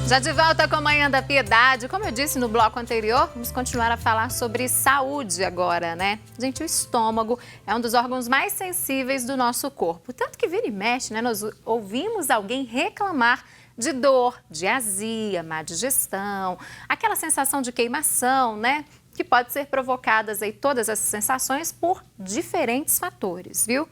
Já de volta com a Manhã da Piedade. Como eu disse no bloco anterior, vamos continuar a falar sobre saúde agora, né? Gente, o estômago é um dos órgãos mais sensíveis do nosso corpo. Tanto que vira e mexe, né? Nós ouvimos alguém reclamar de dor, de azia, má digestão, aquela sensação de queimação, né? Que pode ser provocadas aí todas essas sensações por diferentes fatores, viu?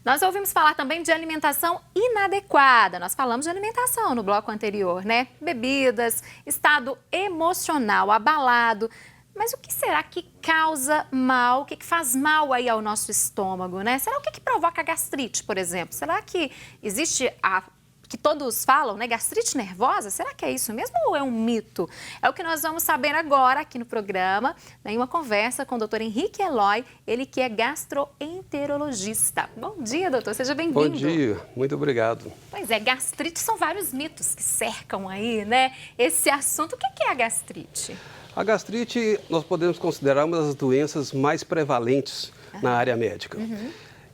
Nós ouvimos falar também de alimentação inadequada. Nós falamos de alimentação no bloco anterior, né? Bebidas, estado emocional abalado. Mas o que será que causa mal, o que faz mal aí ao nosso estômago, né? Será o que provoca a gastrite, por exemplo? Será que existe que todos falam, né? Gastrite nervosa? Será que é isso mesmo ou é um mito? É o que nós vamos saber agora aqui no programa, em uma conversa com o doutor Henrique Eloy, ele que é gastroenterologista. Bom dia, doutor, seja bem-vindo. Bom dia, muito obrigado. Pois é, gastrite são vários mitos que cercam aí, né? Esse assunto, o que é a gastrite? A gastrite nós podemos considerar uma das doenças mais prevalentes na área médica.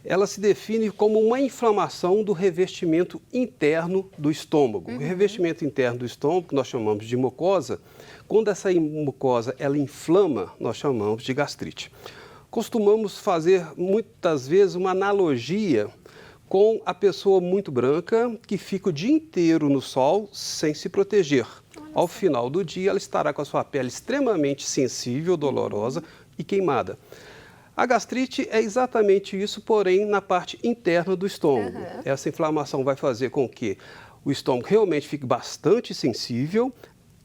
Ela se define como uma inflamação do revestimento interno do estômago. O revestimento interno do estômago, que nós chamamos de mucosa, quando essa mucosa ela inflama, nós chamamos de gastrite. Costumamos fazer muitas vezes uma analogia com a pessoa muito branca que fica o dia inteiro no sol sem se proteger. Ao final do dia, ela estará com a sua pele extremamente sensível, dolorosa e queimada. A gastrite é exatamente isso, porém na parte interna do estômago. Essa inflamação vai fazer com que o estômago realmente fique bastante sensível,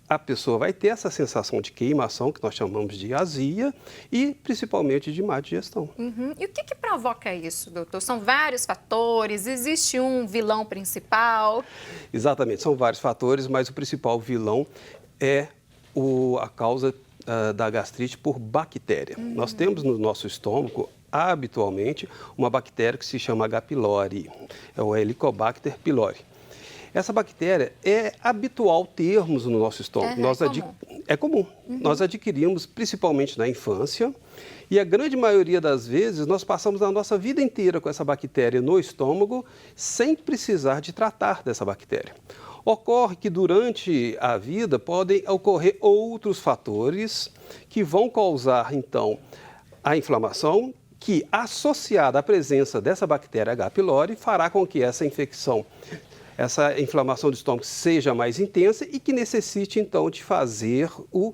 a pessoa vai ter essa sensação de queimação, que nós chamamos de azia, e principalmente de má digestão. E o que provoca isso, doutor? São vários fatores? Existe um vilão principal? Exatamente, são vários fatores, mas o principal vilão é a causa da gastrite por bactéria. Nós temos no nosso estômago, habitualmente, uma bactéria que se chama H. pylori, é o Helicobacter pylori. Essa bactéria é habitual termos no nosso estômago. É comum. Nós adquirimos principalmente na infância e a grande maioria das vezes nós passamos a nossa vida inteira com essa bactéria no estômago sem precisar de tratar dessa bactéria. Ocorre que durante a vida podem ocorrer outros fatores que vão causar, então, a inflamação, que, associada à presença dessa bactéria H. pylori, fará com que essa inflamação do estômago seja mais intensa e que necessite, então, de fazer o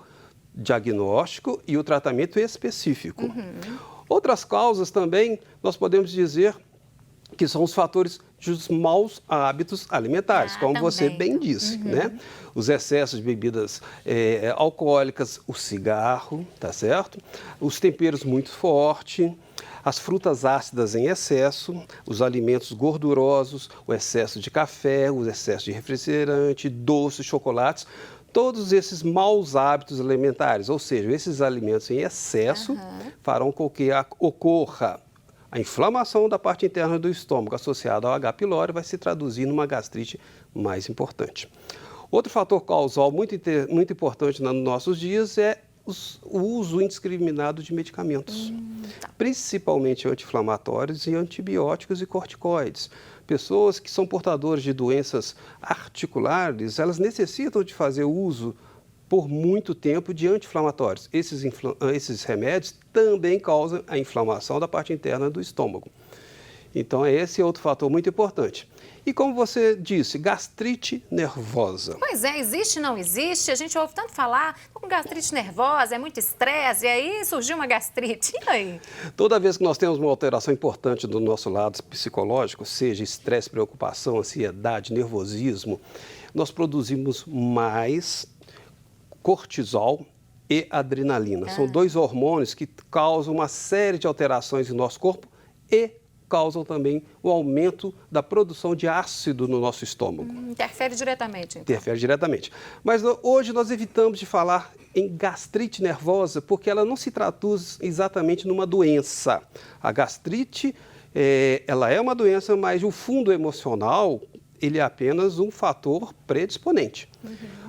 diagnóstico e o tratamento específico. Outras causas também, nós podemos dizer que são os fatores dos maus hábitos alimentares, como você bem disse, né? Os excessos de bebidas alcoólicas, o cigarro, tá certo? Os temperos muito fortes, as frutas ácidas em excesso, os alimentos gordurosos, o excesso de café, o excesso de refrigerante, doces, chocolates, todos esses maus hábitos alimentares, ou seja, esses alimentos em excesso farão com que ocorra a inflamação da parte interna do estômago associada ao H. pylori vai se traduzir numa gastrite mais importante. Outro fator causal muito importante nos nossos dias é o uso indiscriminado de medicamentos, principalmente anti-inflamatórios e antibióticos e corticoides. Pessoas que são portadoras de doenças articulares, elas necessitam de fazer uso por muito tempo de anti-inflamatórios. Esses remédios também causam a inflamação da parte interna do estômago. Então, esse é outro fator muito importante. E como você disse, gastrite nervosa. Pois é, existe, não existe? A gente ouve tanto falar com gastrite nervosa, é muito estresse, e aí surgiu uma gastrite. E aí? Toda vez que nós temos uma alteração importante do nosso lado psicológico, seja estresse, preocupação, ansiedade, nervosismo, nós produzimos mais cortisol e adrenalina. São dois hormônios que causam uma série de alterações em nosso corpo e causam também o aumento da produção de ácido no nosso estômago. Interfere diretamente, então. Interfere diretamente. Mas hoje nós evitamos de falar em gastrite nervosa porque ela não se traduz exatamente numa doença. A gastrite, ela é uma doença, mas o fundo emocional, ele é apenas um fator predisponente.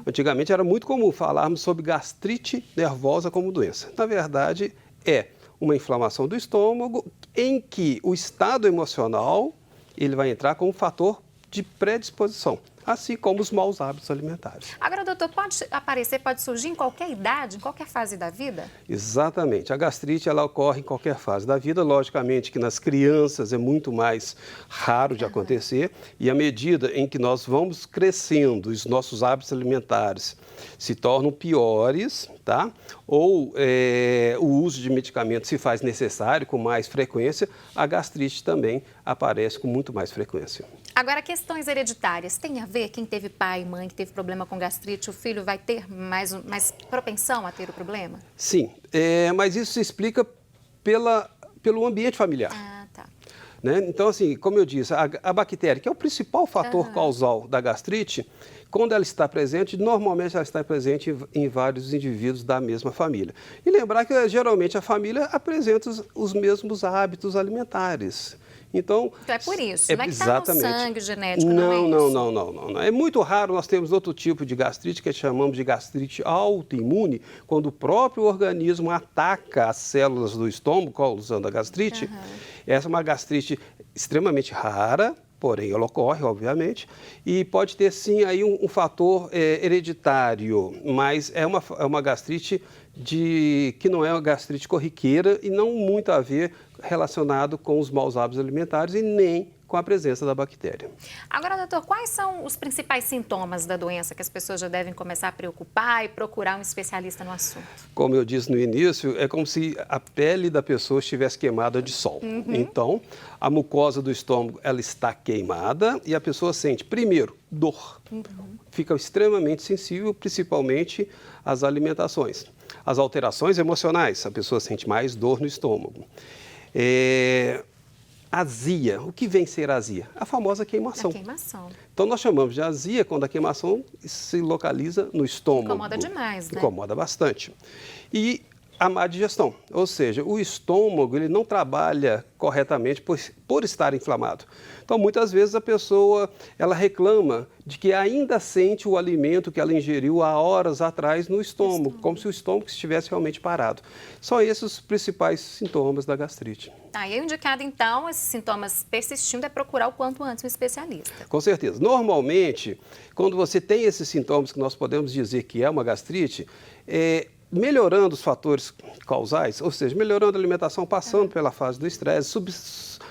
Antigamente era muito comum falarmos sobre gastrite nervosa como doença. Na verdade, é uma inflamação do estômago em que o estado emocional ele vai entrar como fator de predisposição. assim como os maus hábitos alimentares. Agora, doutor, pode surgir em qualquer idade, em qualquer fase da vida? Exatamente. A gastrite, ela ocorre em qualquer fase da vida. Logicamente que nas crianças é muito mais raro de acontecer. E à medida em que nós vamos crescendo, os nossos hábitos alimentares se tornam piores, tá? Ou o uso de medicamentos se faz necessário com mais frequência, a gastrite também aparece com muito mais frequência. Agora, questões hereditárias, tem a ver? Quem teve pai e mãe que teve problema com gastrite, o filho vai ter mais propensão a ter o problema? Sim, mas isso se explica pelo ambiente familiar. Ah, tá. Né? Então, assim, como eu disse, a bactéria, que é o principal fator causal da gastrite, quando ela está presente, normalmente ela está presente em vários indivíduos da mesma família. E lembrar que, geralmente, a família apresenta os mesmos hábitos alimentares. Então é por isso, não é que está no sangue genético, não é isso? Não. É muito raro nós termos outro tipo de gastrite, que chamamos de gastrite autoimune, quando o próprio organismo ataca as células do estômago, causando a gastrite. Essa é uma gastrite extremamente rara, porém ela ocorre, obviamente, e pode ter sim aí um fator hereditário, mas é uma gastrite que não é uma gastrite corriqueira e não muito a ver relacionado com os maus hábitos alimentares e nem com a presença da bactéria. Agora, doutor, quais são os principais sintomas da doença que as pessoas já devem começar a preocupar e procurar um especialista no assunto? Como eu disse no início, é como se a pele da pessoa estivesse queimada de sol. Então, a mucosa do estômago, ela está queimada e a pessoa sente, primeiro, dor. Fica extremamente sensível, principalmente às alimentações. As alterações emocionais, a pessoa sente mais dor no estômago. Azia. O que vem ser azia? A famosa queimação. A queimação. Então, nós chamamos de azia quando a queimação se localiza no estômago. Incomoda demais, né? Incomoda bastante. E a má digestão, ou seja, o estômago ele não trabalha corretamente por estar inflamado. Então, muitas vezes a pessoa ela reclama de que ainda sente o alimento que ela ingeriu há horas atrás no estômago, como se o estômago estivesse realmente parado. São esses os principais sintomas da gastrite. E é indicado, então, esses sintomas persistindo, é procurar o quanto antes um especialista. Com certeza. Normalmente, quando você tem esses sintomas que nós podemos dizer que é uma gastrite, melhorando os fatores causais, ou seja, melhorando a alimentação, passando pela fase do estresse,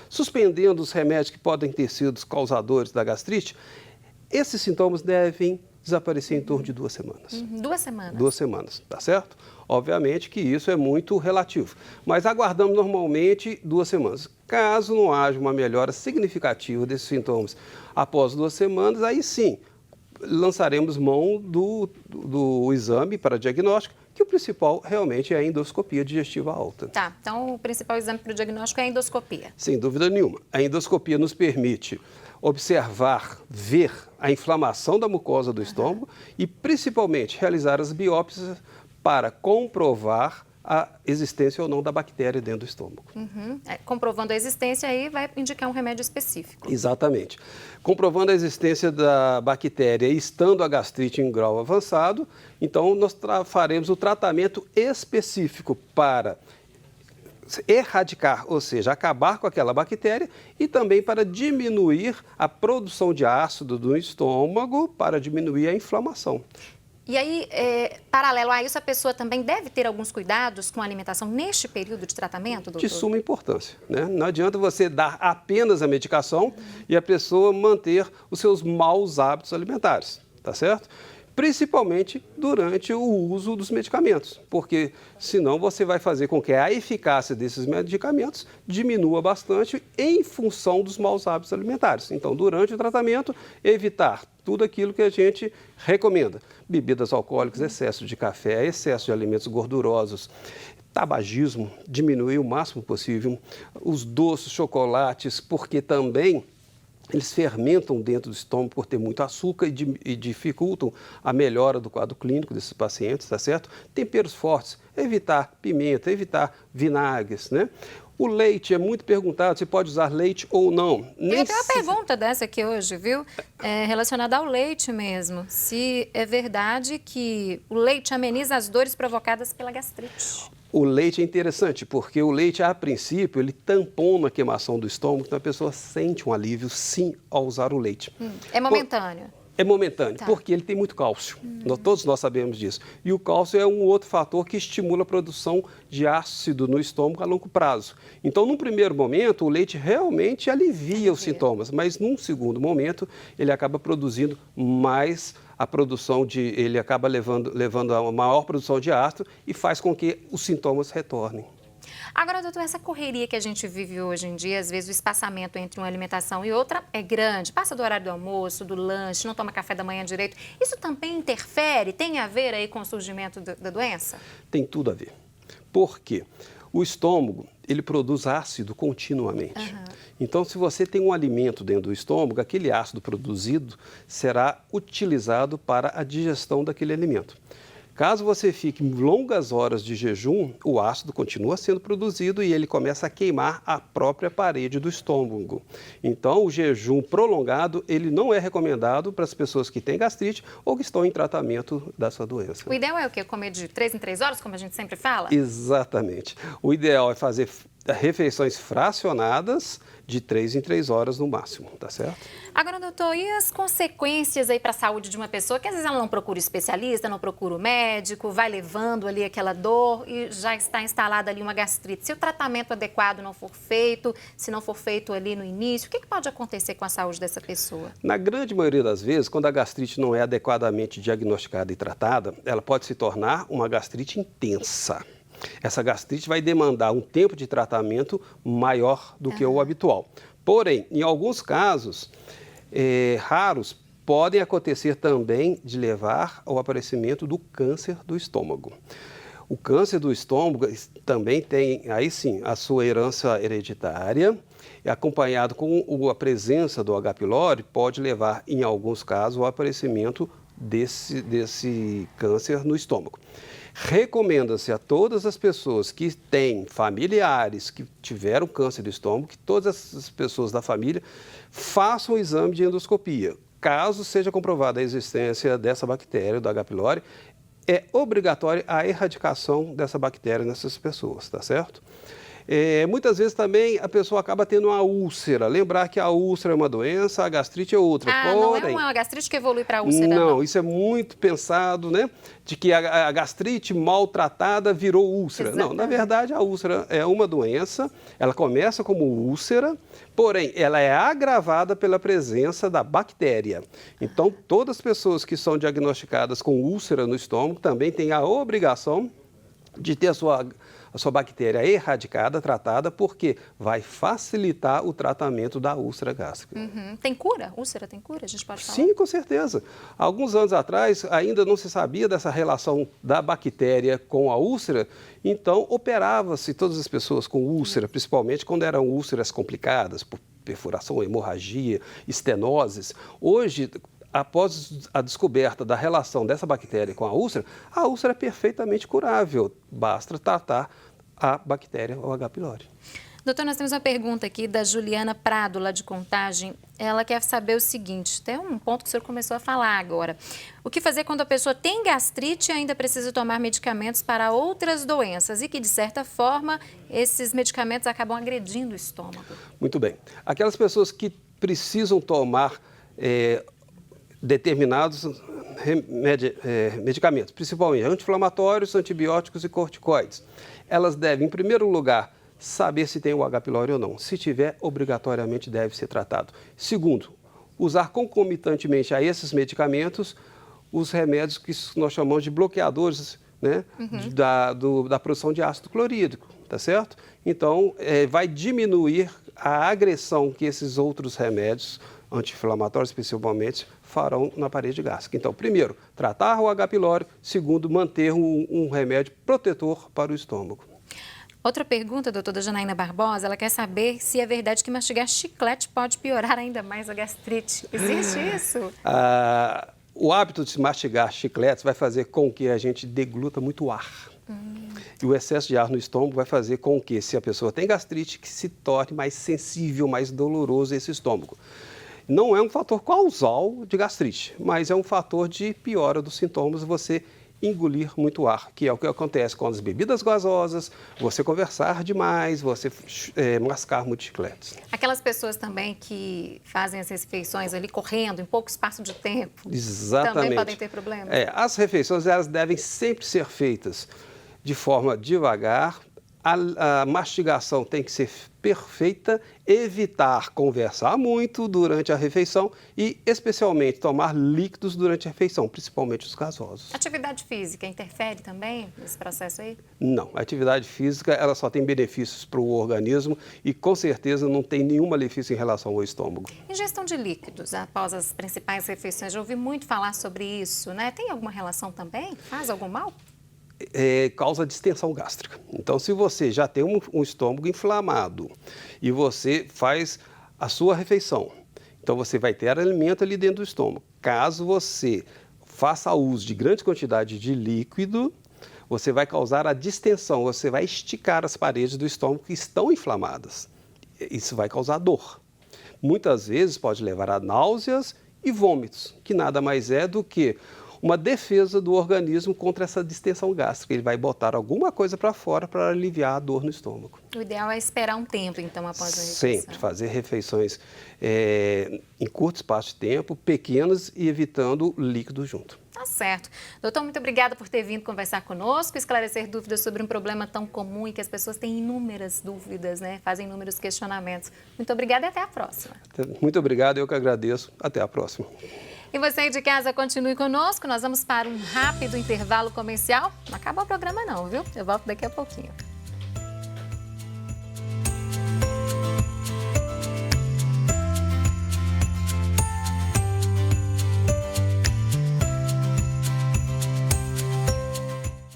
suspendendo os remédios que podem ter sido os causadores da gastrite, esses sintomas devem desaparecer em torno de 2 semanas. 2 semanas? 2 semanas, tá certo? Obviamente que isso é muito relativo, mas aguardamos normalmente 2 semanas. Caso não haja uma melhora significativa desses sintomas após 2 semanas, aí sim, lançaremos mão do exame para diagnóstico, que o principal realmente é a endoscopia digestiva alta. Tá, então o principal exame para o diagnóstico é a endoscopia. Sem dúvida nenhuma. A endoscopia nos permite observar, ver a inflamação da mucosa do estômago e principalmente realizar as biópsias para comprovar a existência ou não da bactéria dentro do estômago. Comprovando a existência, aí vai indicar um remédio específico. Exatamente. Comprovando a existência da bactéria e estando a gastrite em grau avançado, então nós faremos o tratamento específico para erradicar, ou seja, acabar com aquela bactéria e também para diminuir a produção de ácido do estômago, para diminuir a inflamação. E aí, paralelo a isso, a pessoa também deve ter alguns cuidados com a alimentação neste período de tratamento, doutor? De suma importância, né? Não adianta você dar apenas a medicação e a pessoa manter os seus maus hábitos alimentares, tá certo? Principalmente durante o uso dos medicamentos, porque senão você vai fazer com que a eficácia desses medicamentos diminua bastante em função dos maus hábitos alimentares. Então, durante o tratamento, evitar tudo aquilo que a gente recomenda. Bebidas alcoólicas, excesso de café, excesso de alimentos gordurosos, tabagismo, diminuir o máximo possível, os doces, chocolates, porque também eles fermentam dentro do estômago por ter muito açúcar e dificultam a melhora do quadro clínico desses pacientes, tá certo? Temperos fortes, evitar pimenta, evitar vinagres, né? O leite é muito perguntado, se pode usar leite ou não. Tem até uma pergunta dessa aqui hoje, viu? Relacionada ao leite mesmo. Se é verdade que o leite ameniza as dores provocadas pela gastrite. O leite é interessante, porque o leite, a princípio, ele tampona a queimação do estômago, então a pessoa sente um alívio, sim, ao usar o leite. É momentâneo? É momentâneo, Tá. porque ele tem muito cálcio. Todos nós sabemos disso. E o cálcio é um outro fator que estimula a produção de ácido no estômago a longo prazo. Então, num primeiro momento, o leite realmente alivia os sintomas, mas num segundo momento, ele acaba produzindo mais a produção de... Ele acaba levando a uma maior produção de ácido e faz com que os sintomas retornem. Agora, doutor, essa correria que a gente vive hoje em dia, às vezes o espaçamento entre uma alimentação e outra é grande. Passa do horário do almoço, do lanche, não toma café da manhã direito. Isso também interfere? Tem a ver aí com o surgimento da doença? Tem tudo a ver. Por quê? O estômago, ele produz ácido continuamente. Então, se você tem um alimento dentro do estômago, aquele ácido produzido será utilizado para a digestão daquele alimento. Caso você fique longas horas de jejum, o ácido continua sendo produzido e ele começa a queimar a própria parede do estômago. Então, o jejum prolongado, ele não é recomendado para as pessoas que têm gastrite ou que estão em tratamento dessa doença. O ideal é o quê? Comer de 3 em 3 horas, como a gente sempre fala? Exatamente. O ideal é fazer refeições fracionadas de 3 em 3 horas no máximo, tá certo? Agora, doutor, e as consequências aí para a saúde de uma pessoa que às vezes ela não procura especialista, não procura o médico, vai levando ali aquela dor e já está instalada ali uma gastrite? Se o tratamento adequado não for feito, se não for feito ali no início, o que pode acontecer com a saúde dessa pessoa? Na grande maioria das vezes, quando a gastrite não é adequadamente diagnosticada e tratada, ela pode se tornar uma gastrite intensa. Essa gastrite vai demandar um tempo de tratamento maior do que o habitual. Porém, em alguns casos raros, podem acontecer também de levar ao aparecimento do câncer do estômago. O câncer do estômago também tem, aí sim, a sua herança hereditária, e acompanhado com a presença do H. pylori, pode levar, em alguns casos, ao aparecimento desse câncer no estômago. Recomenda-se a todas as pessoas que têm familiares que tiveram câncer do estômago, que todas essas pessoas da família façam o exame de endoscopia. Caso seja comprovada a existência dessa bactéria, do H. pylori, é obrigatória a erradicação dessa bactéria nessas pessoas, tá certo? Muitas vezes também a pessoa acaba tendo uma úlcera. Lembrar que a úlcera é uma doença, a gastrite é outra. Não é uma gastrite que evolui para a úlcera, não? Não, isso é muito pensado, né? De que a gastrite maltratada virou úlcera. Exatamente. Não, na verdade a úlcera é uma doença, ela começa como úlcera, porém ela é agravada pela presença da bactéria. Então todas as pessoas que são diagnosticadas com úlcera no estômago também têm a obrigação de ter a sua bactéria erradicada, tratada, porque vai facilitar o tratamento da úlcera gástrica. Tem cura? Úlcera tem cura? A gente pode falar? Sim, com certeza. Alguns anos atrás, ainda não se sabia dessa relação da bactéria com a úlcera, então operava-se todas as pessoas com úlcera, principalmente quando eram úlceras complicadas, por perfuração, hemorragia, estenoses. Hoje, após a descoberta da relação dessa bactéria com a úlcera é perfeitamente curável. Basta tratar a bactéria, o H. pylori. Doutor, nós temos uma pergunta aqui da Juliana Prado, lá de Contagem. Ela quer saber o seguinte, tem um ponto que o senhor começou a falar agora. O que fazer quando a pessoa tem gastrite e ainda precisa tomar medicamentos para outras doenças e que, de certa forma, esses medicamentos acabam agredindo o estômago? Muito bem. Aquelas pessoas que precisam tomar determinados medicamentos, principalmente anti-inflamatórios, antibióticos e corticoides. Elas devem, em primeiro lugar, saber se tem o H. pylori ou não. Se tiver, obrigatoriamente deve ser tratado. Segundo, usar concomitantemente a esses medicamentos os remédios que nós chamamos de bloqueadores, né, da produção de ácido clorídrico, tá certo? Então, vai diminuir a agressão que esses outros remédios anti-inflamatórios, principalmente, farão na parede gástrica. Então, primeiro, tratar o H. pylori. Segundo, manter um remédio protetor para o estômago. Outra pergunta, doutora Janaína Barbosa, ela quer saber se é verdade que mastigar chiclete pode piorar ainda mais a gastrite. Existe isso? O hábito de mastigar chicletes vai fazer com que a gente degluta muito ar. E o excesso de ar no estômago vai fazer com que, se a pessoa tem gastrite, que se torne mais sensível, mais doloroso esse estômago. Não é um fator causal de gastrite, mas é um fator de piora dos sintomas. Você engolir muito ar, que é o que acontece com as bebidas gasosas, você conversar demais, você mascar muito chicletes. Aquelas pessoas também que fazem as refeições ali correndo, em pouco espaço de tempo, Exatamente. também podem ter problemas? As refeições elas devem sempre ser feitas de forma devagar, a mastigação tem que ser perfeita, evitar conversar muito durante a refeição e, especialmente, tomar líquidos durante a refeição, principalmente os gasosos. Atividade física interfere também nesse processo aí? Não, a atividade física ela só tem benefícios para o organismo e, com certeza, não tem nenhum malefício em relação ao estômago. Ingestão de líquidos após as principais refeições, já ouvi muito falar sobre isso, né? Tem alguma relação também? Faz algum mal? Causa distensão gástrica. Então, se você já tem um estômago inflamado e você faz a sua refeição, então você vai ter alimento ali dentro do estômago. Caso você faça uso de grande quantidade de líquido, você vai causar a distensão, você vai esticar as paredes do estômago que estão inflamadas. Isso vai causar dor. Muitas vezes pode levar a náuseas e vômitos, que nada mais é do que uma defesa do organismo contra essa distensão gástrica. Ele vai botar alguma coisa para fora para aliviar a dor no estômago. O ideal é esperar um tempo, então, após a refeição. Sempre fazer refeições em curto espaço de tempo, pequenas e evitando líquido junto. Tá certo. Doutor, muito obrigada por ter vindo conversar conosco, esclarecer dúvidas sobre um problema tão comum e que as pessoas têm inúmeras dúvidas, né? Fazem inúmeros questionamentos. Muito obrigada e até a próxima. Muito obrigado, eu que agradeço. Até a próxima. E você aí de casa, continue conosco. Nós vamos para um rápido intervalo comercial. Não acaba o programa não, viu? Eu volto daqui a pouquinho.